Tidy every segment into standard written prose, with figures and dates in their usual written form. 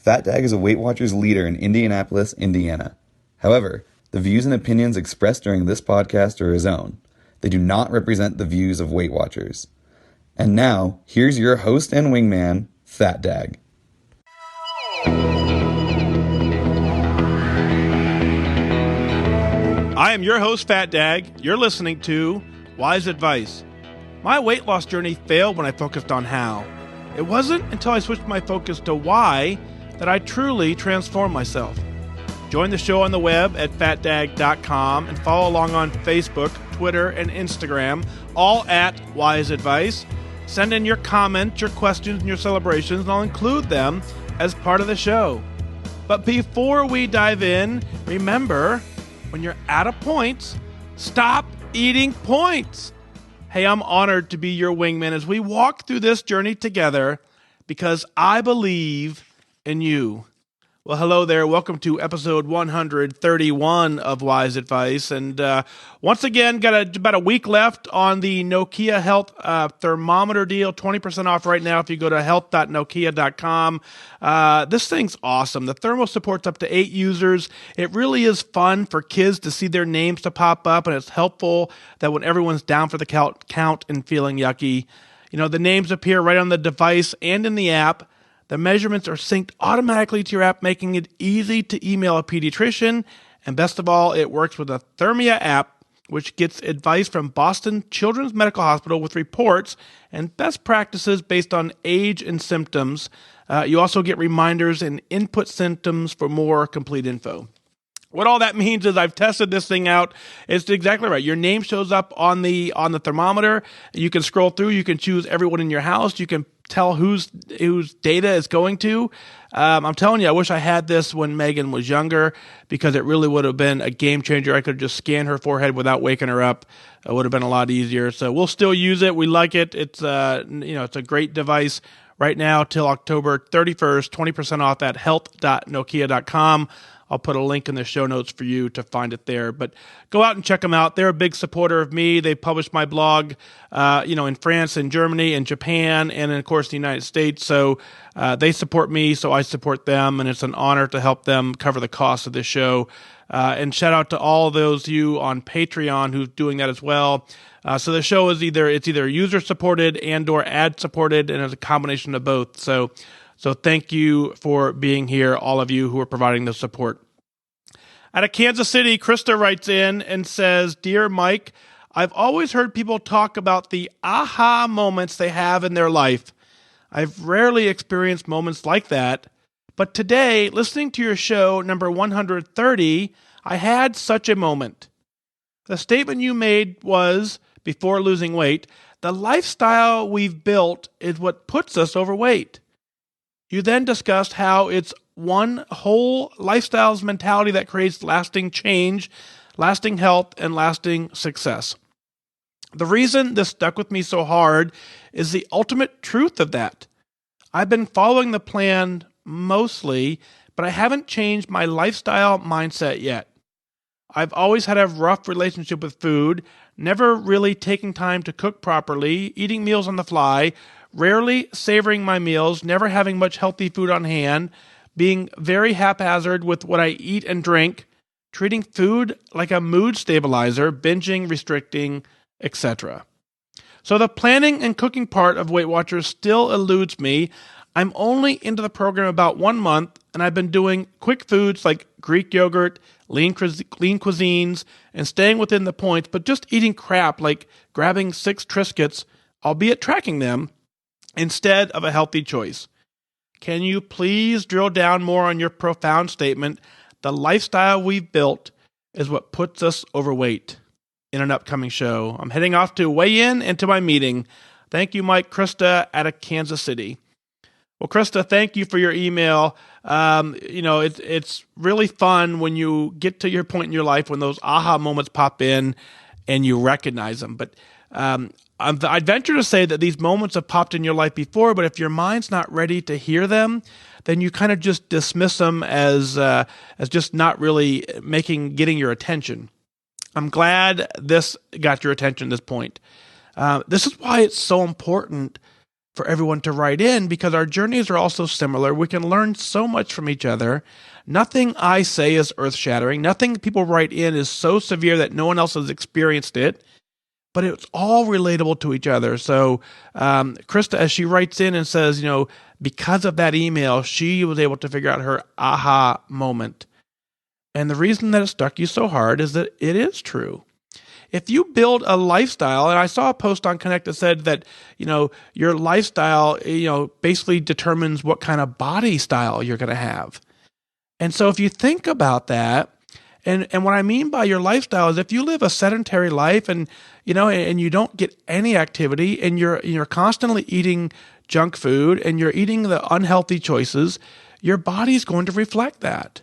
FatDag is a Weight Watchers leader in Indianapolis, Indiana. However, the views and opinions expressed during this podcast are his own. They do not represent the views of Weight Watchers. And now, here's your host and wingman, FatDag. I am your host, FatDag. You're listening to WhysAdvice. My weight loss journey failed when I focused on how. It wasn't until I switched my focus to why that I truly transformed myself. Join the show on the web at FatDag.com and follow along on Facebook, Twitter, and Instagram, all at WhysAdvice. Send in your comments, your questions, and your celebrations, and I'll include them as part of the show. But before we dive in, remember, when you're out of points, stop eating points. Hey, I'm honored to be your wingman as we walk through this journey together because I believe in you. Well, hello there. Welcome to episode 131 of WhysAdvice. And once again, got about a week left on the Nokia Health thermometer deal. 20% off right now if you go to health.nokia.com. This thing's awesome. The thermo supports up to 8 users. It really is fun for kids to see their names to pop up, and it's helpful that when everyone's down for the count and feeling yucky, the names appear right on the device and in the app. The measurements are synced automatically to your app, making it easy to email a pediatrician. And best of all, it works with a Thermia app, which gets advice from Boston Children's Medical Hospital with reports and best practices based on age and symptoms. You also get reminders and input symptoms for more complete info. What all that means is I've tested this thing out. It's exactly right. Your name shows up on the thermometer. You can scroll through. You can choose everyone in your house. You can tell whose data is going to. I'm telling you, I wish I had this when Megan was younger because it really would have been a game changer. I could just scan her forehead without waking her up. It would have been a lot easier. So we'll still use it. We like it. It's it's a great device right now till October 31st, 20% off at health.nokia.com. I'll put a link in the show notes for you to find it there. But go out and check them out. They're a big supporter of me. They publish my blog, in France and Germany and Japan and, of course, the United States. So they support me, so I support them, and it's an honor to help them cover the cost of this show. And shout out to all of those of you on Patreon who's doing that as well. So the show is either user-supported and or ad-supported, and it's a combination of both. So thank you for being here, all of you who are providing the support. Out of Kansas City, Krista writes in and says, "Dear Mike, I've always heard people talk about the aha moments they have in their life. I've rarely experienced moments like that, but today, listening to your show, number 130, I had such a moment. The statement you made was, before losing weight, the lifestyle we've built is what puts us overweight. You then discussed how it's one whole lifestyle's mentality that creates lasting change, lasting health, and lasting success. The reason this stuck with me so hard is the ultimate truth of that. I've been following the plan mostly, but I haven't changed my lifestyle mindset yet. I've always had a rough relationship with food, never really taking time to cook properly, eating meals on the fly, rarely savoring my meals, never having much healthy food on hand, being very haphazard with what I eat and drink, treating food like a mood stabilizer, binging, restricting, etc. So the planning and cooking part of Weight Watchers still eludes me. I'm only into the program about 1 month, and I've been doing quick foods like Greek yogurt, lean cuisines, and staying within the points, but just eating crap like grabbing 6 Triscuits, albeit tracking them, instead of a healthy choice. Can you please drill down more on your profound statement, the lifestyle we've built is what puts us overweight, in an upcoming show? I'm heading off to weigh in and to my meeting. Thank you, Mike. Krista out of Kansas City. Well, Krista, thank you for your email. It's really fun when you get to your point in your life when those aha moments pop in and you recognize them. But I'd venture to say that these moments have popped in your life before, but if your mind's not ready to hear them, then you kind of just dismiss them as just not really getting your attention. I'm glad this got your attention at this point. This is why it's so important for everyone to write in because our journeys are also similar. We can learn so much from each other. Nothing I say is earth-shattering. Nothing people write in is so severe that no one else has experienced it, but it's all relatable to each other. So Krista, as she writes in and says, because of that email, she was able to figure out her aha moment. And the reason that it struck you so hard is that it is true. If you build a lifestyle, and I saw a post on Connect that said that, your lifestyle, basically determines what kind of body style you're going to have. And so if you think about that, and what I mean by your lifestyle is if you live a sedentary life and you don't get any activity and you're constantly eating junk food and you're eating the unhealthy choices, your body's going to reflect that.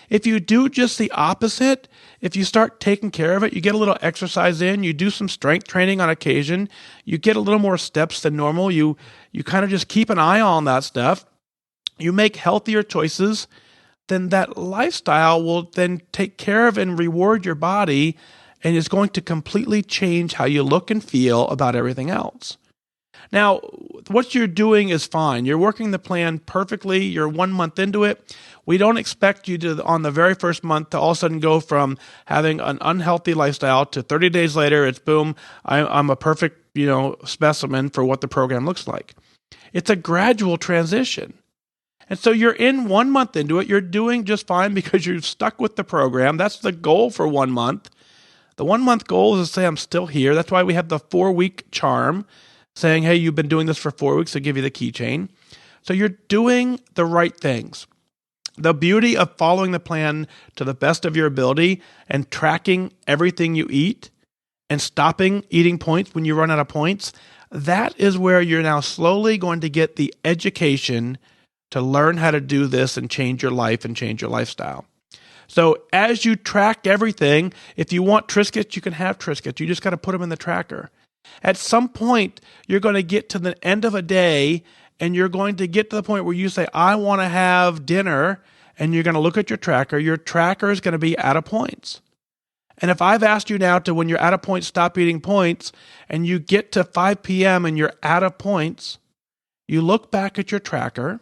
If you do just the opposite, if you start taking care of it, you get a little exercise in, you do some strength training on occasion, you get a little more steps than normal, you kind of just keep an eye on that stuff, you make healthier choices, then that lifestyle will then take care of and reward your body and is going to completely change how you look and feel about everything else. Now, what you're doing is fine. You're working the plan perfectly. You're 1 month into it. We don't expect you to, on the very first month, to all of a sudden go from having an unhealthy lifestyle to 30 days later, it's boom, I'm a perfect, specimen for what the program looks like. It's a gradual transition. And so you're in 1 month into it. You're doing just fine because you're stuck with the program. That's the goal for 1 month. The 1 month goal is to say, I'm still here. That's why we have the 4-week charm saying, hey, you've been doing this for 4 weeks, so give you the keychain. So you're doing the right things. The beauty of following the plan to the best of your ability and tracking everything you eat and stopping eating points when you run out of points, that is where you're now slowly going to get the education to learn how to do this and change your life and change your lifestyle. So as you track everything, if you want Triscuits, you can have Triscuits. You just got to put them in the tracker. At some point, you're going to get to the end of a day and you're going to get to the point where you say, I want to have dinner, and you're going to look at your tracker is going to be out of points. And if I've asked you now to, when you're out of points, stop eating points, and you get to 5 p.m. and you're out of points, you look back at your tracker,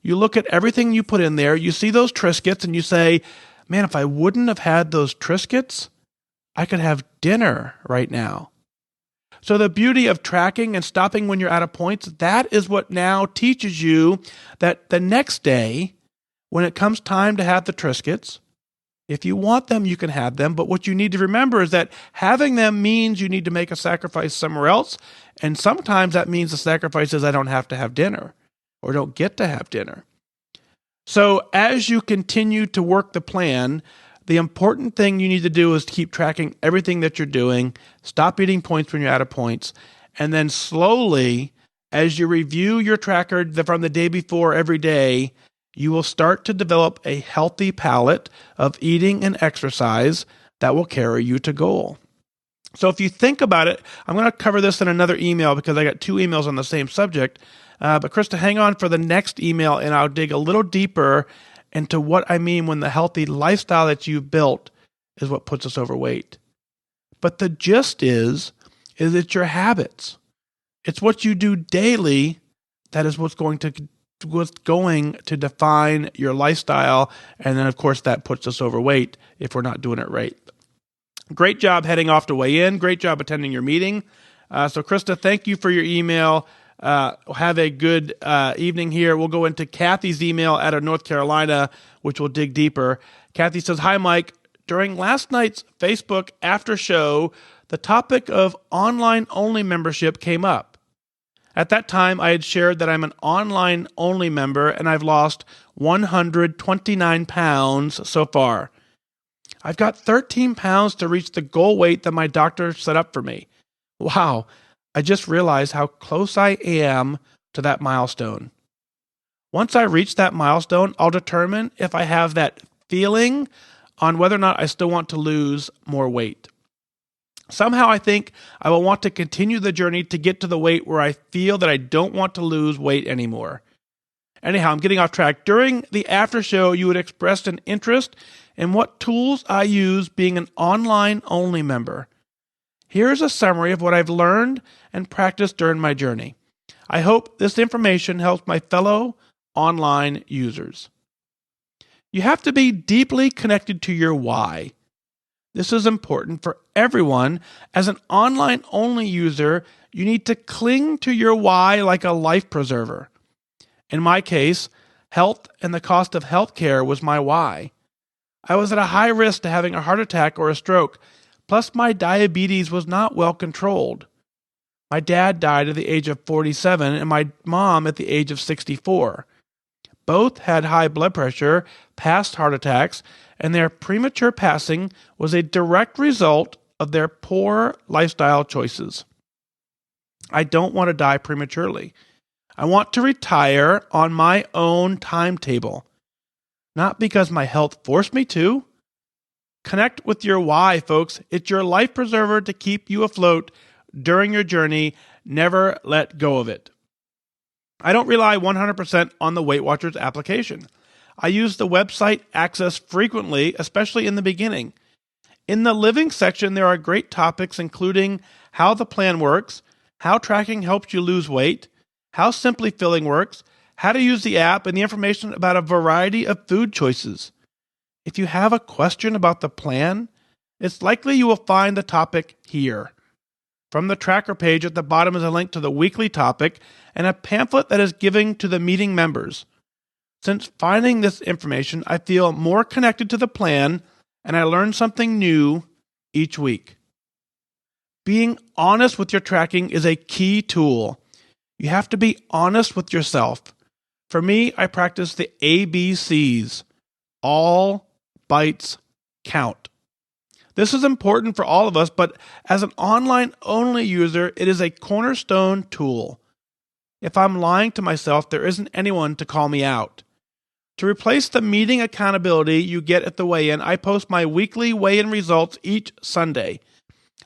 you look at everything you put in there, you see those Triscuits, and you say, man, if I wouldn't have had those Triscuits, I could have dinner right now. So the beauty of tracking and stopping when you're out of points, that is what now teaches you that the next day, when it comes time to have the Triscuits, if you want them, you can have them. But what you need to remember is that having them means you need to make a sacrifice somewhere else. And sometimes that means the sacrifice is I don't have to have dinner or don't get to have dinner. So as you continue to work the plan, the important thing you need to do is keep tracking everything that you're doing, stop eating points when you're out of points, and then slowly, as you review your tracker from the day before every day, you will start to develop a healthy palette of eating and exercise that will carry you to goal. So if you think about it, I'm going to cover this in another email because I got 2 emails on the same subject. But Krista, hang on for the next email and I'll dig a little deeper into what I mean when the healthy lifestyle that you've built is what puts us overweight. But the gist is it's your habits. It's what you do daily that is what's going to define your lifestyle. And then, of course, that puts us overweight if we're not doing it right. Great job heading off to weigh in. Great job attending your meeting. So, Krista, thank you for your email. Have a good evening here. We'll go into Kathy's email out of North Carolina, which will dig deeper. Kathy says, hi, Mike. During last night's Facebook after show, the topic of online-only membership came up. At that time, I had shared that I'm an online-only member, and I've lost 129 pounds so far. I've got 13 pounds to reach the goal weight that my doctor set up for me. Wow, I just realized how close I am to that milestone. Once I reach that milestone, I'll determine if I have that feeling on whether or not I still want to lose more weight. Somehow I think I will want to continue the journey to get to the weight where I feel that I don't want to lose weight anymore. Anyhow, I'm getting off track. During the after show, you had expressed an interest in what tools I use being an online-only member. Here's a summary of what I've learned and practiced during my journey. I hope this information helps my fellow online users. You have to be deeply connected to your why. This is important for everyone. As an online-only user, you need to cling to your why like a life preserver. In my case, health and the cost of healthcare was my why. I was at a high risk to having a heart attack or a stroke, plus my diabetes was not well controlled. My dad died at the age of 47 and my mom at the age of 64. Both had high blood pressure, past heart attacks, and their premature passing was a direct result of their poor lifestyle choices. I don't want to die prematurely. I want to retire on my own timetable, not because my health forced me to. Connect with your why, folks. It's your life preserver to keep you afloat during your journey. Never let go of it. I don't rely 100% on the Weight Watchers application. I use the website access frequently, especially in the beginning. In the living section, there are great topics including how the plan works, how tracking helps you lose weight, how Simply Filling works, how to use the app, and the information about a variety of food choices. If you have a question about the plan, it's likely you will find the topic here. From the tracker page at the bottom is a link to the weekly topic and a pamphlet that is given to the meeting members. Since finding this information, I feel more connected to the plan and I learn something new each week. Being honest with your tracking is a key tool. You have to be honest with yourself. For me, I practice the ABCs. All bites count. This is important for all of us, but as an online-only user, it is a cornerstone tool. If I'm lying to myself, there isn't anyone to call me out. To replace the meeting accountability you get at the weigh-in, I post my weekly weigh-in results each Sunday.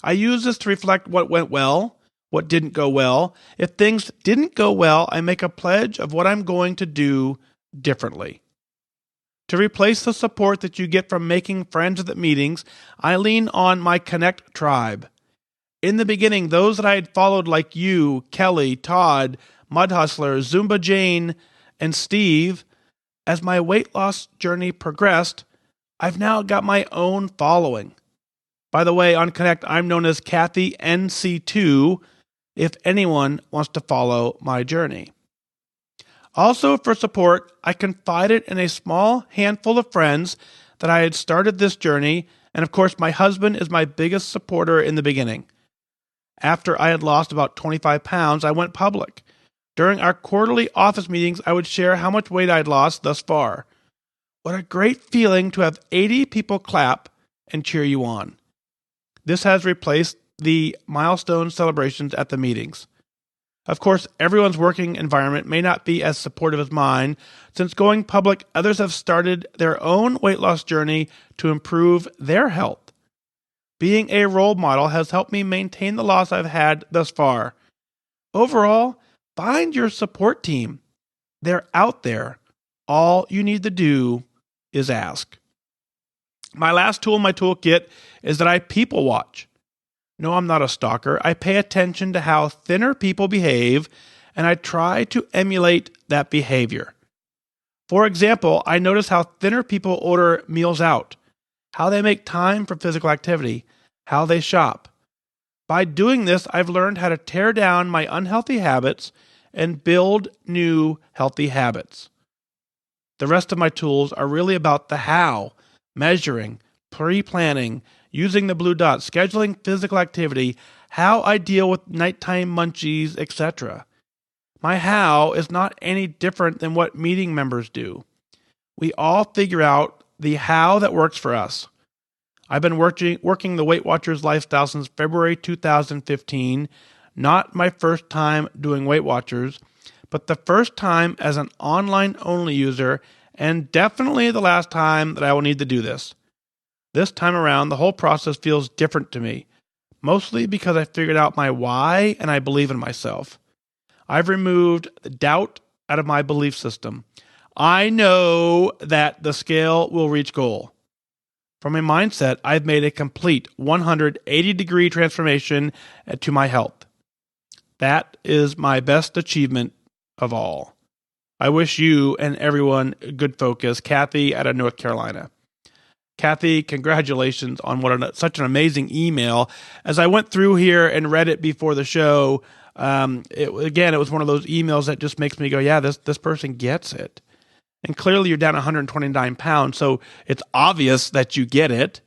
I use this to reflect what went well, what didn't go well. If things didn't go well, I make a pledge of what I'm going to do differently. To replace the support that you get from making friends at the meetings, I lean on my Connect tribe. In the beginning, those that I had followed like you, Kelly, Todd, Mud Hustler, Zumba Jane, and Steve, as my weight loss journey progressed, I've now got my own following. By the way, on Connect, I'm known as Kathy NC2 if anyone wants to follow my journey. Also, for support, I confided in a small handful of friends that I had started this journey, and of course, my husband is my biggest supporter in the beginning. After I had lost about 25 pounds, I went public. During our quarterly office meetings, I would share how much weight I'd lost thus far. What a great feeling to have 80 people clap and cheer you on. This has replaced the milestone celebrations at the meetings. Of course, everyone's working environment may not be as supportive as mine. Since going public, others have started their own weight loss journey to improve their health. Being a role model has helped me maintain the loss I've had thus far. Overall, find your support team. They're out there. All you need to do is ask. My last tool in my toolkit is that I people watch. No, I'm not a stalker. I pay attention to how thinner people behave, and I try to emulate that behavior. For example, I notice how thinner people order meals out, how they make time for physical activity, how they shop. By doing this, I've learned how to tear down my unhealthy habits and build new healthy habits. The rest of my tools are really about the how, measuring, pre-planning, using the blue dot, scheduling physical activity, how I deal with nighttime munchies, etc. My how is not any different than what meeting members do. We all figure out the how that works for us. I've been working the Weight Watchers lifestyle since February 2015, not my first time doing Weight Watchers, but the first time as an online-only user, and definitely the last time that I will need to do this. This time around, the whole process feels different to me, mostly because I figured out my why and I believe in myself. I've removed the doubt out of my belief system. I know that the scale will reach goal. From a mindset, I've made a complete 180-degree transformation to my health. That is my best achievement of all. I wish you and everyone good focus. Kathy out of North Carolina. Kathy, congratulations on such an amazing email. As I went through here and read it before the show, it was one of those emails that just makes me go, yeah, this person gets it. And clearly you're down 129 pounds, so it's obvious that you get it.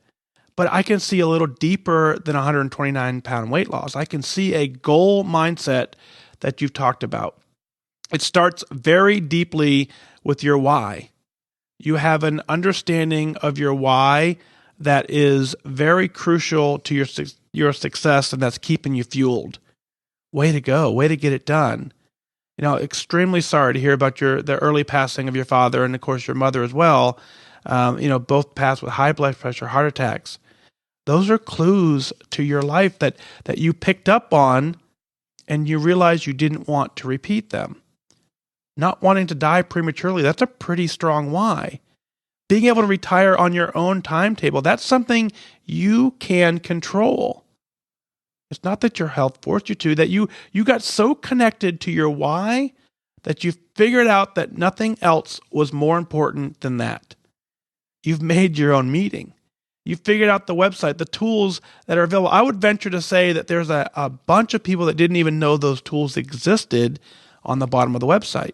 But I can see a little deeper than 129-pound weight loss. I can see a goal mindset that you've talked about. It starts very deeply with your why. You have an understanding of your why that is very crucial to your success, and that's keeping you fueled. Way to go. Way to get it done. Extremely sorry to hear about the early passing of your father and, of course, your mother as well. Both passed with high blood pressure, heart attacks. Those are clues to your life that you picked up on, and you realize you didn't want to repeat them. Not wanting to die prematurely, that's a pretty strong why. Being able to retire on your own timetable, that's something you can control. It's not that your health forced you to, that you got so connected to your why that you figured out that nothing else was more important than that. You've made your own meeting. You figured out the website, the tools that are available. I would venture to say that there's a bunch of people that didn't even know those tools existed on the bottom of the website.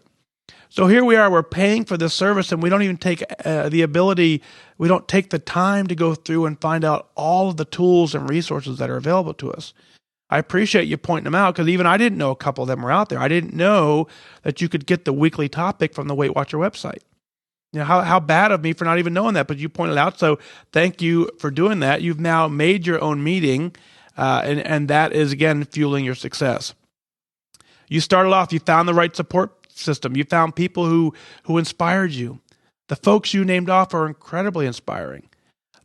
So here we are, we're paying for this service, and we don't even take we don't take the time to go through and find out all of the tools and resources that are available to us. I appreciate you pointing them out, because even I didn't know a couple of them were out there. I didn't know that you could get the weekly topic from the Weight Watcher website. How bad of me for not even knowing that, but you pointed out, so thank you for doing that. You've now made your own meeting, and that is, again, fueling your success. You started off, you found the right support system. You found people who inspired you. The folks you named off are incredibly inspiring.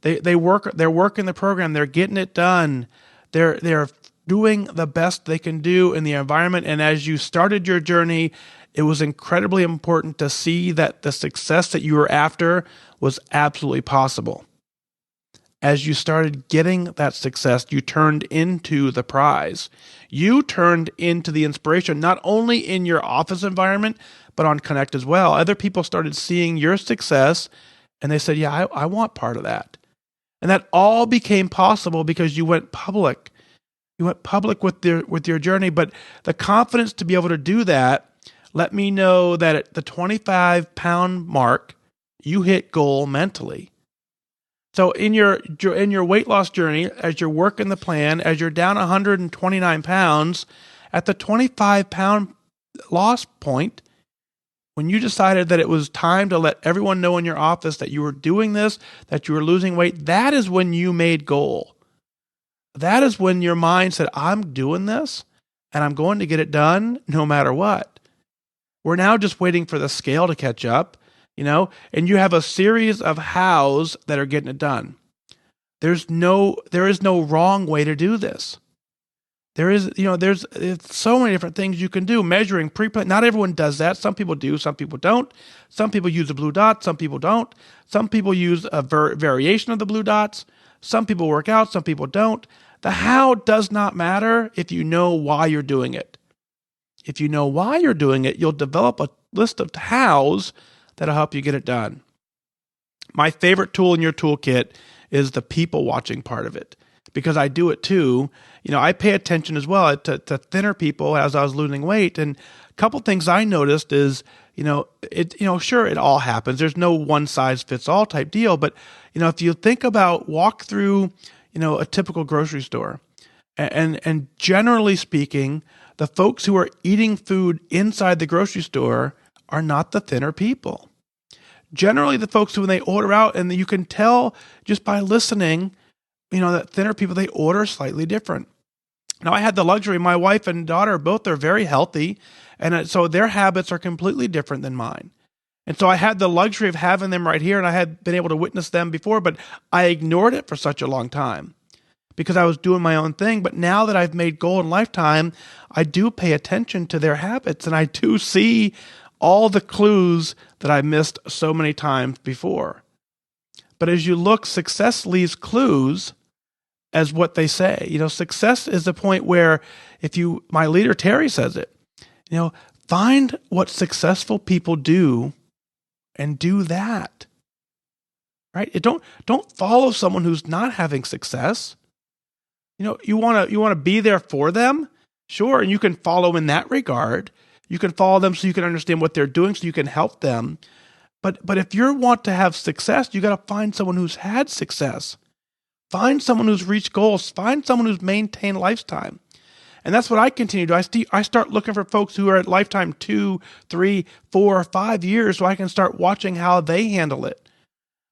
They're working the program. They're getting it done. They're doing the best they can do in the environment. And as you started your journey, it was incredibly important to see that the success that you were after was absolutely possible. As you started getting that success, you turned into the prize. You turned into the inspiration, not only in your office environment, but on Connect as well. Other people started seeing your success, and they said, yeah, I want part of that. And that all became possible because you went public. You went public with your journey, but the confidence to be able to do that let me know that at the 25-pound mark, you hit goal mentally. So in your weight loss journey, as you're working the plan, as you're down 129 pounds, at the 25-pound loss point, when you decided that it was time to let everyone know in your office that you were doing this, that you were losing weight, that is when you made goal. That is when your mind said, I'm doing this, and I'm going to get it done no matter what. We're now just waiting for the scale to catch up. And you have a series of hows that are getting it done. There is no wrong way to do this. There's so many different things you can do. Measuring, pre-plan. Not everyone does that. Some people do, some people don't. Some people use a blue dot, some people don't. Some people use a variation of the blue dots. Some people work out, some people don't. The how does not matter if you know why you're doing it. If you know why you're doing it, you'll develop a list of hows that'll help you get it done. My favorite tool in your toolkit is the people watching part of it, because I do it too. I pay attention as well to thinner people as I was losing weight. And a couple things I noticed is, sure, it all happens. There's no one size fits all type deal. But, if you think about walk through, a typical grocery store, and generally speaking, the folks who are eating food inside the grocery store are not the thinner people. Generally, the folks who, when they order out, and you can tell just by listening, that thinner people, they order slightly different. Now, I had the luxury, my wife and daughter, both are very healthy, and so their habits are completely different than mine. And so I had the luxury of having them right here, and I had been able to witness them before, but I ignored it for such a long time because I was doing my own thing. But now that I've made goal in lifetime, I do pay attention to their habits, and I do see all the clues that I missed so many times before. But as you look, success leaves clues, as what they say. Success is the point where my leader Terry says it, find what successful people do and do that. Right? Don't follow someone who's not having success. You want to be there for them, sure, and you can follow in that regard. You can follow them so you can understand what they're doing, so you can help them. But if you want to have success, you got to find someone who's had success. Find someone who's reached goals. Find someone who's maintained lifetime. And that's what I continue to do. I start looking for folks who are at lifetime 2, 3, 4, 5 years, so I can start watching how they handle it.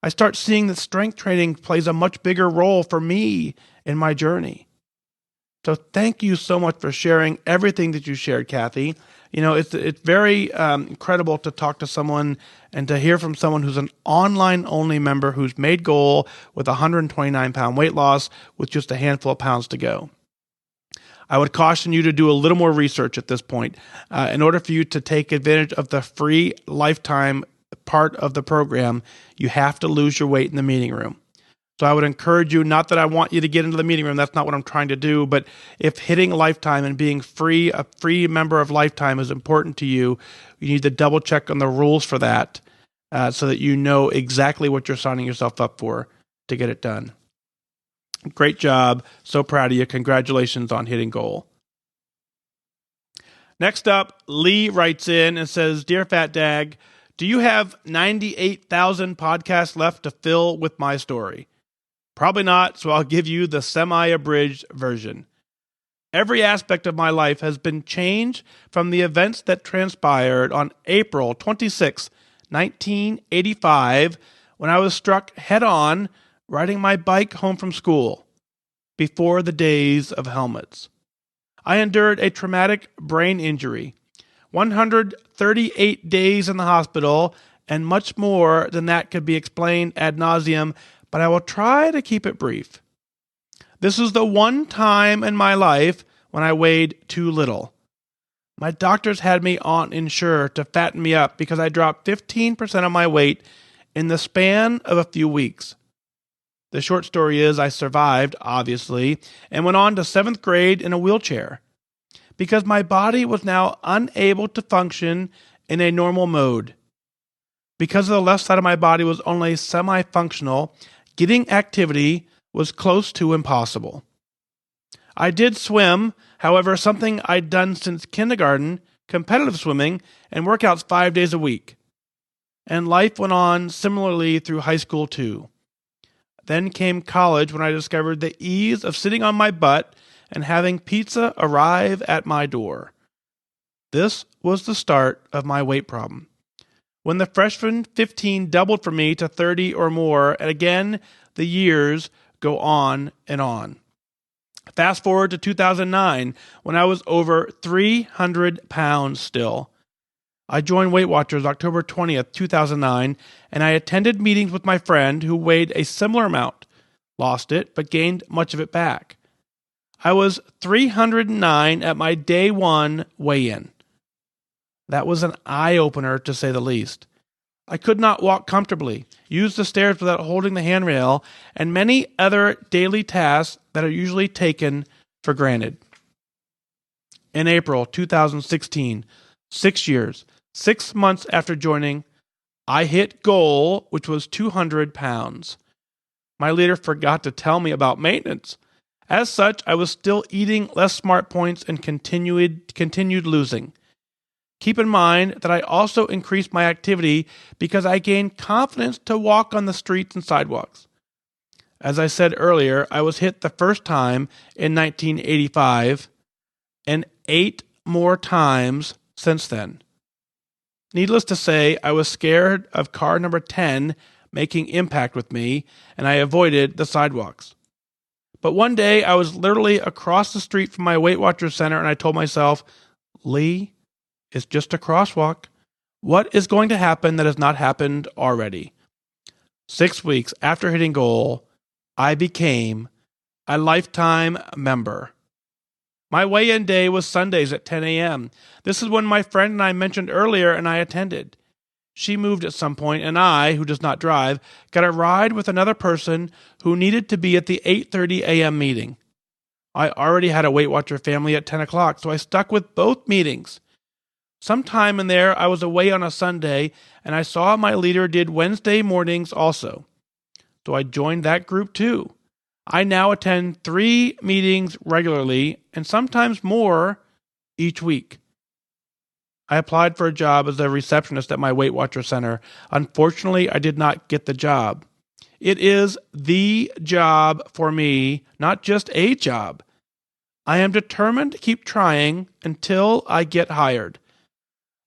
I start seeing that strength training plays a much bigger role for me in my journey. So thank you so much for sharing everything that you shared, Kathy. It's very incredible to talk to someone and to hear from someone who's an online-only member who's made goal with 129-pound weight loss with just a handful of pounds to go. I would caution you to do a little more research at this point. In order for you to take advantage of the free lifetime part of the program, you have to lose your weight in the meeting room. So I would encourage you, not that I want you to get into the meeting room, that's not what I'm trying to do, but if hitting lifetime and being a free member of lifetime is important to you, you need to double check on the rules for that so that you know exactly what you're signing yourself up for to get it done. Great job. So proud of you. Congratulations on hitting goal. Next up, Lee writes in and says, Dear FatDag, do you have 98,000 podcasts left to fill with my story? Probably not, so I'll give you the semi-abridged version. Every aspect of my life has been changed from the events that transpired on April 26, 1985, when I was struck head-on riding my bike home from school, before the days of helmets. I endured a traumatic brain injury, 138 days in the hospital, and much more than that could be explained ad nauseum, but I will try to keep it brief. This is the one time in my life when I weighed too little. My doctors had me on Ensure to fatten me up because I dropped 15% of my weight in the span of a few weeks. The short story is I survived, obviously, and went on to 7th grade in a wheelchair because my body was now unable to function in a normal mode. Because the left side of my body was only semi-functional, getting activity was close to impossible. I did swim, however, something I'd done since kindergarten, competitive swimming, and workouts 5 days a week. And life went on similarly through high school too. Then came college when I discovered the ease of sitting on my butt and having pizza arrive at my door. This was the start of my weight problem. When the freshman 15 doubled for me to 30 or more, and again, the years go on and on. Fast forward to 2009, when I was over 300 pounds still. I joined Weight Watchers October 20th, 2009, and I attended meetings with my friend who weighed a similar amount, lost it, but gained much of it back. I was 309 at my day one weigh-in. That was an eye-opener, to say the least. I could not walk comfortably, use the stairs without holding the handrail, and many other daily tasks that are usually taken for granted. In April 2016, 6 years, 6 months after joining, I hit goal, which was 200 pounds. My leader forgot to tell me about maintenance. As such, I was still eating less smart points and continued losing. Keep in mind that I also increased my activity because I gained confidence to walk on the streets and sidewalks. As I said earlier, I was hit the first time in 1985 and 8 more times since then. Needless to say, I was scared of car number 10 making impact with me, and I avoided the sidewalks. But one day, I was literally across the street from my Weight Watchers Center, and I told myself, Lee, it's just a crosswalk. What is going to happen that has not happened already? 6 weeks after hitting goal, I became a lifetime member. My weigh-in day was Sundays at 10 a.m. This is when my friend and I mentioned earlier, and I attended. she moved at some point, and I, who does not drive, got a ride with another person who needed to be at the 8:30 a.m. meeting. I already had a Weight Watcher family at 10 o'clock, so I stuck with both meetings. Sometime in there, I was away on a Sunday, and I saw my leader did Wednesday mornings also. So I joined that group too. I now attend 3 meetings regularly, and sometimes more each week. I applied for a job as a receptionist at my Weight Watcher center. Unfortunately, I did not get the job. It is the job for me, not just a job. I am determined to keep trying until I get hired.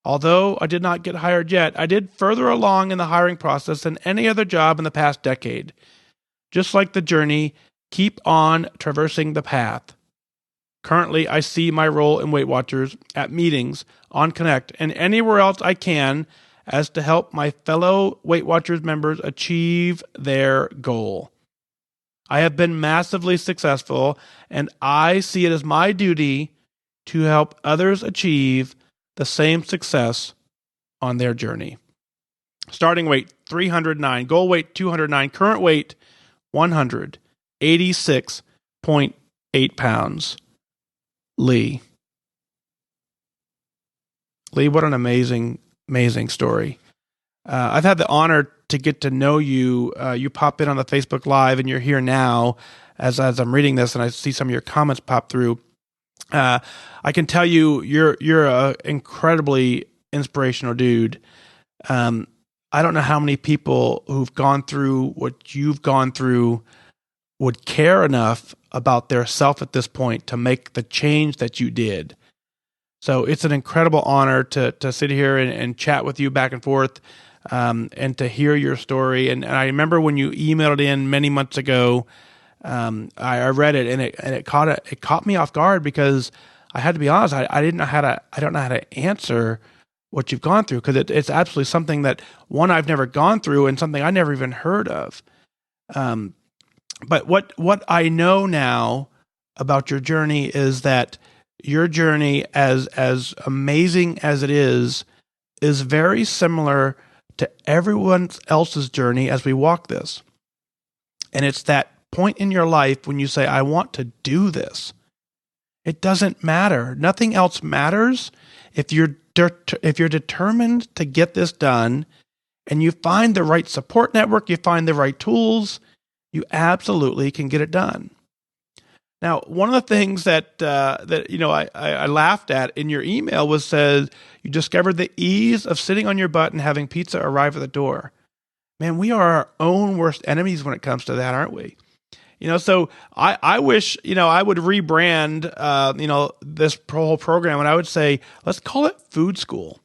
Although I did not get hired yet, I did further along in the hiring process than any other job in the past decade. Just like the journey, keep on traversing the path. Currently, I see my role in Weight Watchers at meetings, on Connect, and anywhere else I can as to help my fellow Weight Watchers members achieve their goal. I have been massively successful, and I see it as my duty to help others achieve the same success on their journey. Starting weight 309, goal weight 209, current weight 186.8 pounds. Lee, what an amazing story. I've had the honor to get to know you. You pop in on the Facebook Live, and you're here now as I'm reading this, and I see some of your comments pop through. I can tell you're an incredibly inspirational dude. I don't know how many people who've gone through what you've gone through would care enough about their self at this point to make the change that you did. So it's an incredible honor to sit here and chat with you back and forth, and to hear your story. And I remember when you emailed it in many months ago, I read it, and it caught me off guard, because I had to be honest, I don't know how to answer what you've gone through, because it's absolutely something that, one, I've never gone through, and something I never even heard of. But what I know now about your journey is that your journey, as amazing as it is very similar to everyone else's journey as we walk this. And it's that point in your life when you say, I want to do this. It doesn't matter. Nothing else matters. If you're determined to get this done, and you find the right support network, you find the right tools, you absolutely can get it done. Now, one of the things that I laughed at in your email was said you discovered the ease of sitting on your butt and having pizza arrive at the door. Man, we are our own worst enemies when it comes to that, aren't we? So I wish, I would rebrand, this whole program, and I would say, let's call it food school.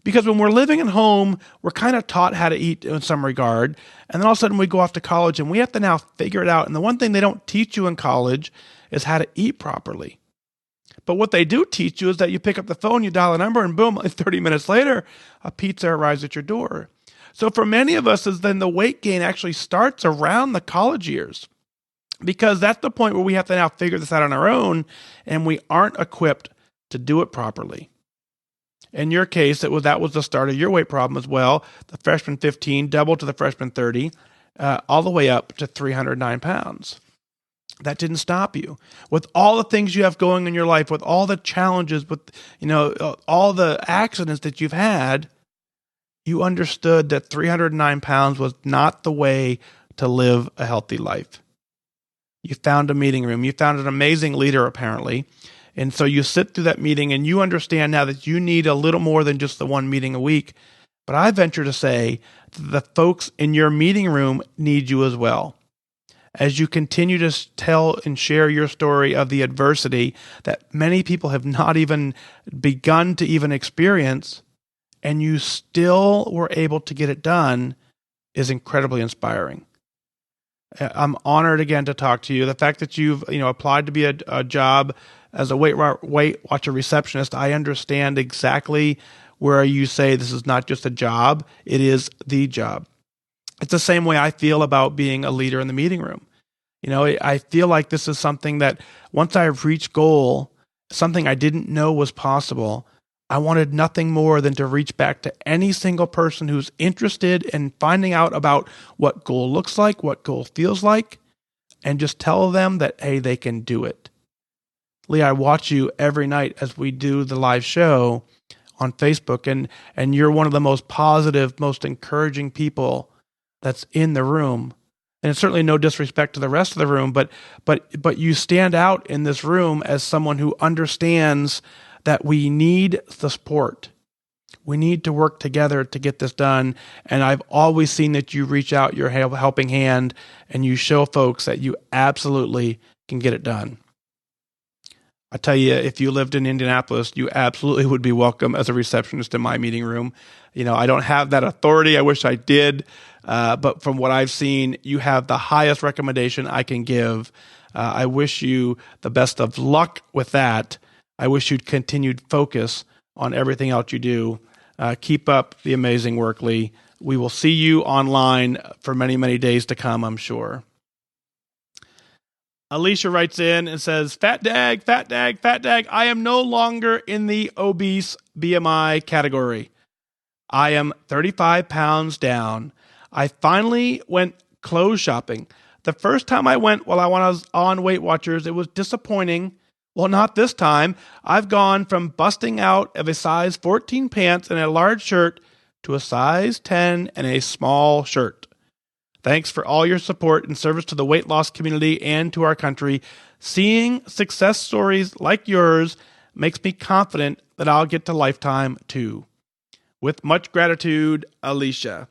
Because when we're living at home, we're kind of taught how to eat in some regard. And then all of a sudden we go off to college, and we have to now figure it out. And the one thing they don't teach you in college is how to eat properly. But what they do teach you is that you pick up the phone, you dial a number, and boom, 30 minutes later, a pizza arrives at your door. So for many of us, then the weight gain actually starts around the college years, because that's the point where we have to now figure this out on our own, and we aren't equipped to do it properly. In your case, that was the start of your weight problem as well. The freshman 15 doubled to the freshman 30, all the way up to 309 pounds. That didn't stop you. With all the things you have going in your life, with all the challenges, with all the accidents that you've had, you understood that 309 pounds was not the way to live a healthy life. You found a meeting room. You found an amazing leader, apparently. And so you sit through that meeting, and you understand now that you need a little more than just the one meeting a week. But I venture to say that the folks in your meeting room need you as well. As you continue to tell and share your story of the adversity that many people have not even begun to even experience, and you still were able to get it done, is incredibly inspiring. I'm honored again to talk to you. The fact that you've applied to be a job as a Weight Watcher receptionist, I understand exactly where you say this is not just a job, it is the job. It's the same way I feel about being a leader in the meeting room. I feel like this is something that once I've reached goal, something I didn't know was possible, I wanted nothing more than to reach back to any single person who's interested in finding out about what goal looks like, what goal feels like, and just tell them that, hey, they can do it. Lee, I watch you every night as we do the live show on Facebook, and you're one of the most positive, most encouraging people that's in the room. And it's certainly no disrespect to the rest of the room, but you stand out in this room as someone who understands that we need the support. We need to work together to get this done. And I've always seen that you reach out your helping hand and you show folks that you absolutely can get it done. I tell you, if you lived in Indianapolis, you absolutely would be welcome as a receptionist in my meeting room. I don't have that authority. I wish I did. But from what I've seen, you have the highest recommendation I can give. I wish you the best of luck with that. I wish you'd continued focus on everything else you do. Keep up the amazing work, Lee. We will see you online for many, many days to come, I'm sure. Alesha writes in and says, FatDag, I am no longer in the obese BMI category. I am 35 pounds down. I finally went clothes shopping. The first time I went while I was on Weight Watchers, it was disappointing. Well, not this time. I've gone from busting out of a size 14 pants and a large shirt to a size 10 and a small shirt. Thanks for all your support and service to the weight loss community and to our country. Seeing success stories like yours makes me confident that I'll get to lifetime too. With much gratitude, Alesha.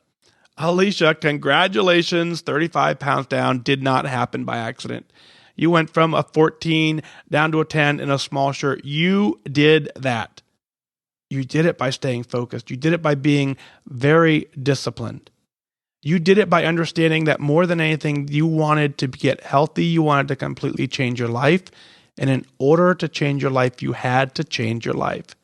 Alesha, congratulations. 35 pounds down did not happen by accident. You went from a 14 down to a 10 in a small shirt. You did that. You did it by staying focused. You did it by being very disciplined. You did it by understanding that more than anything, you wanted to get healthy. You wanted to completely change your life. And in order to change your life, you had to change your life.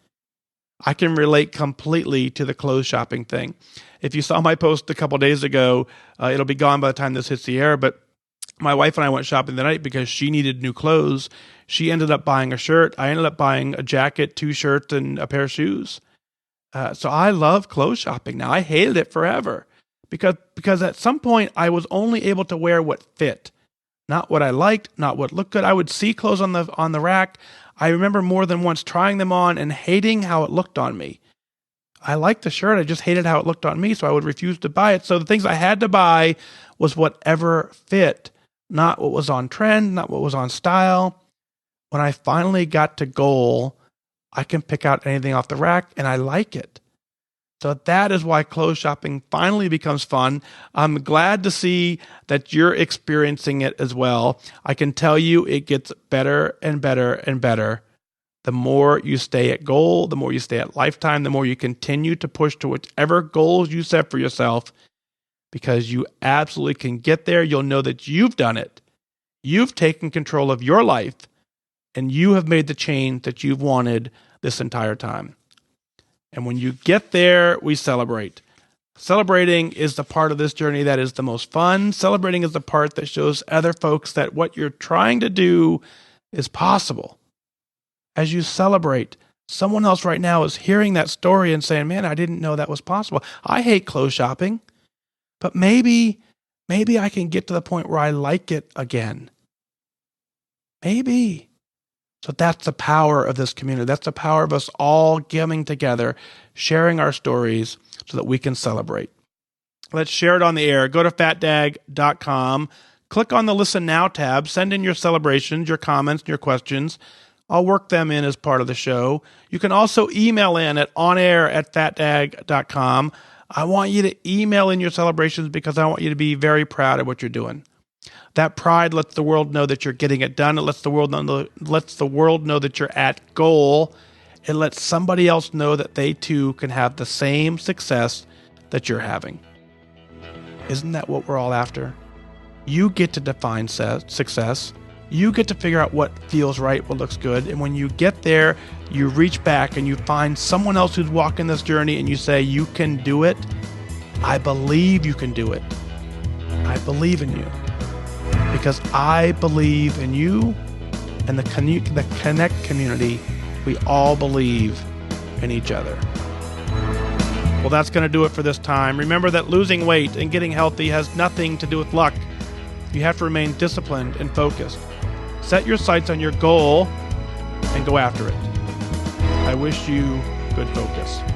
I can relate completely to the clothes shopping thing. If you saw my post a couple days ago, it'll be gone by the time this hits the air, but my wife and I went shopping the night because she needed new clothes. She ended up buying a shirt. I ended up buying a jacket, 2 shirts, and a pair of shoes. So I love clothes shopping now. I hated it forever because at some point I was only able to wear what fit, not what I liked, not what looked good. I would see clothes on the rack. I remember more than once trying them on and hating how it looked on me. I liked the shirt. I just hated how it looked on me, so I would refuse to buy it. So the things I had to buy was whatever fit, not what was on trend, not what was on style. When I finally got to goal, I can pick out anything off the rack, and I like it. So that is why clothes shopping finally becomes fun. I'm glad to see that you're experiencing it as well. I can tell you it gets better and better and better. The more you stay at goal, the more you stay at lifetime, the more you continue to push to whichever goals you set for yourself, because you absolutely can get there. You'll know that you've done it. You've taken control of your life, and you have made the change that you've wanted this entire time. And when you get there, we celebrate. Celebrating is the part of this journey that is the most fun. Celebrating is the part that shows other folks that what you're trying to do is possible. As you celebrate, someone else right now is hearing that story and saying, man, I didn't know that was possible. I hate clothes shopping, but maybe I can get to the point where I like it again. Maybe. So that's the power of this community. That's the power of us all coming together, sharing our stories so that we can celebrate. Let's share it on the air. Go to FatDag.com. Click on the Listen Now tab. Send in your celebrations, your comments, and your questions. I'll work them in as part of the show. You can also email in at onair@FatDag.com. I want you to email in your celebrations because I want you to be very proud of what you're doing. That pride lets the world know that you're getting it done. It lets the world know that you're at goal. It lets somebody else know that they too can have the same success that you're having. Isn't that what we're all after? You get to define success. You get to figure out what feels right, what looks good. And when you get there, you reach back and you find someone else who's walking this journey and you say, you can do it. I believe you can do it. I believe in you. Because I believe in you and the Connect community. We all believe and each other. Well, that's going to do it for this time. Remember that losing weight and getting healthy has nothing to do with luck. You have to remain disciplined and focused. Set your sights on your goal and go after it. I wish you good focus.